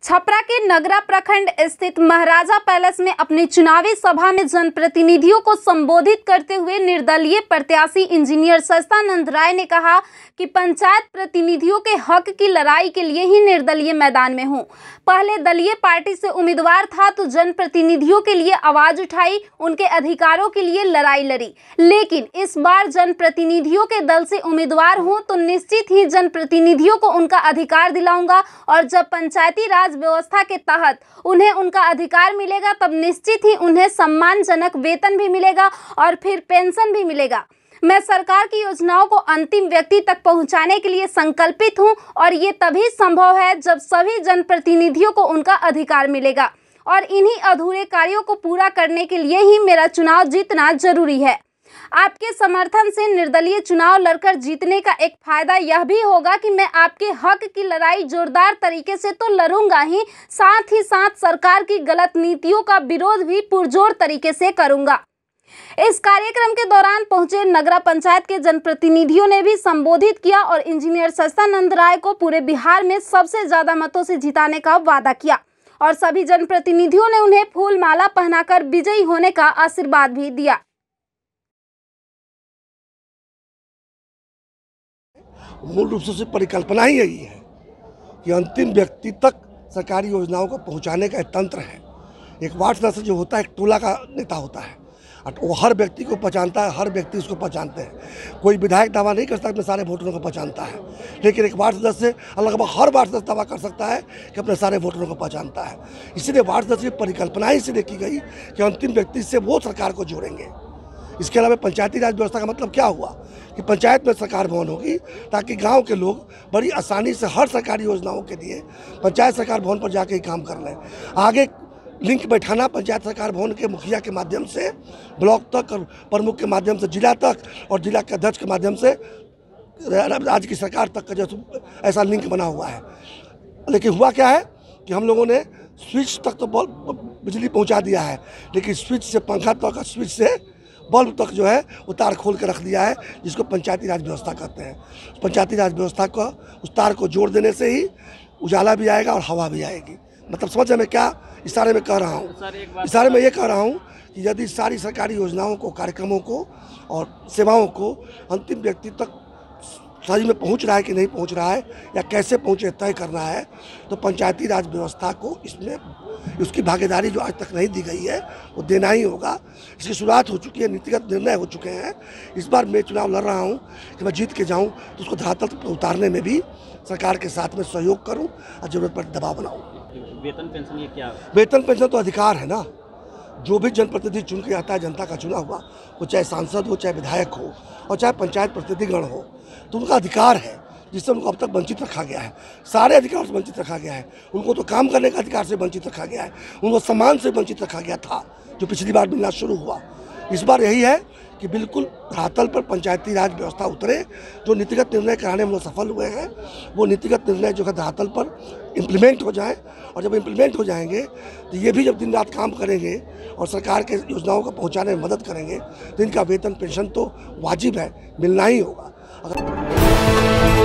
छपरा के नगरा प्रखंड स्थित महाराजा पैलेस में अपनी चुनावी सभा में जनप्रतिनिधियों को संबोधित करते हुए निर्दलीय प्रत्याशी इंजीनियर सस्तानंद राय ने कहा कि पंचायत प्रतिनिधियों के हक की लड़ाई के लिए ही निर्दलीय मैदान में हूं। पहले दलीय पार्टी से उम्मीदवार था तो जनप्रतिनिधियों के लिए आवाज उठाई, उनके अधिकारों के लिए लड़ाई लड़ी, लेकिन इस बार जनप्रतिनिधियों के दल से उम्मीदवार हूं तो निश्चित ही जनप्रतिनिधियों को उनका अधिकार दिलाऊंगा और जब पंचायती राज व्यवस्था के तहत उन्हें उनका अधिकार मिलेगा तब निश्चित ही उन्हें सम्मानजनक वेतन भी मिलेगा और फिर पेंशन भी मिलेगा। मैं सरकार की योजनाओं को अंतिम व्यक्ति तक पहुंचाने के लिए संकल्पित हूं और ये तभी संभव है जब सभी जनप्रतिनिधियों को उनका अधिकार मिलेगा और इन्हीं अधूरे कार्यों को पूरा करने के लिए ही मेरा चुनाव जीतना जरूरी है। आपके समर्थन से निर्दलीय चुनाव लड़कर जीतने का एक फायदा यह भी होगा कि मैं आपके हक की लड़ाई जोरदार तरीके से तो लड़ूंगा ही साथ सरकार की गलत नीतियों का विरोध भी पुरजोर तरीके से करूंगा। इस कार्यक्रम के दौरान पहुंचे नगरा पंचायत के जनप्रतिनिधियों ने भी संबोधित किया और इंजीनियर सस्तानंद राय को पूरे बिहार में सबसे ज्यादा मतों से जिताने का वादा किया और सभी जनप्रतिनिधियों ने उन्हें फूल माला पहनाकर विजयी होने का आशीर्वाद भी दिया। मूल रूप से परिकल्पना ही यही है कि अंतिम व्यक्ति तक सरकारी योजनाओं को पहुंचाने का एक तंत्र है। एक वार्ड सदस्य जो होता है एक टोला का नेता होता है और वो हर व्यक्ति को पहचानता है, हर व्यक्ति उसको पहचानते हैं। कोई विधायक दावा नहीं कर सकता अपने सारे वोटरों को पहचानता है, लेकिन एक वार्ड सदस्य अलग हर वार्ड सदस्य दावा कर सकता है कि अपने सारे वोटरों को पहचानता है। इसीलिए वार्ड सदस्य की परिकल्पना ही इसलिए की गई कि अंतिम व्यक्ति से वो सरकार को जोड़ेंगे। इसके अलावा पंचायती राज व्यवस्था का मतलब क्या हुआ कि पंचायत में सरकार भवन होगी ताकि गांव के लोग बड़ी आसानी से हर सरकारी योजनाओं के लिए पंचायत सरकार भवन पर जाके ही काम कर लें। आगे लिंक बैठाना पंचायत सरकार भवन के मुखिया के माध्यम से ब्लॉक तक और प्रमुख के माध्यम से जिला तक और जिला के अध्यक्ष के माध्यम से राज्य की सरकार तक का जो ऐसा लिंक बना हुआ है। लेकिन हुआ क्या है कि हम लोगों ने स्विच तक तो बिजली पहुँचा दिया है, लेकिन स्विच से पंखा तक, स्विच से बल्ब तक जो है वो तार खोल के रख दिया है, जिसको पंचायती राज व्यवस्था कहते हैं। पंचायती राज व्यवस्था को उस तार को जोड़ देने से ही उजाला भी आएगा और हवा भी आएगी। मतलब समझ में क्या इशारे में कह रहा हूँ? इशारे में ये कह रहा हूँ कि यदि सारी सरकारी योजनाओं को, कार्यक्रमों को और सेवाओं को अंतिम व्यक्ति तक सही में पहुंच रहा है कि नहीं पहुंच रहा है या कैसे पहुंचे तय करना है, तो पंचायती राज व्यवस्था को इसमें उसकी भागीदारी जो आज तक नहीं दी गई है वो देना ही होगा। इसकी शुरुआत हो चुकी है, नीतिगत निर्णय हो चुके हैं। इस बार मैं चुनाव लड़ रहा हूं कि मैं जीत के जाऊं तो उसको धरातल पर उतारने में भी सरकार के साथ में सहयोग करूं और जरूरत पर दबाव बनाऊं। वेतन पेंशन ये क्या? वेतन पेंशन तो अधिकार है ना। जो भी जनप्रतिनिधि चुन के आता है, जनता का चुना हुआ, वो चाहे सांसद हो, चाहे विधायक हो और चाहे पंचायत प्रतिनिधिगण हो, तो उनका अधिकार है जिससे उनको अब तक वंचित रखा गया है। सारे अधिकार से वंचित रखा गया है। उनको तो काम करने का अधिकार से वंचित रखा गया है, उनको सम्मान से वंचित रखा गया था जो पिछली बार मिलना शुरू हुआ। इस बार यही है कि बिल्कुल धरातल पर पंचायती राज व्यवस्था उतरे। जो नीतिगत निर्णय कराने में लोग सफल हुए हैं वो नीतिगत निर्णय जो है धरातल पर इम्प्लीमेंट हो जाए, और जब इम्प्लीमेंट हो जाएंगे तो ये भी जब दिन रात काम करेंगे और सरकार के योजनाओं को पहुंचाने में मदद करेंगे तो इनका वेतन पेंशन तो वाजिब है, मिलना ही होगा। अगर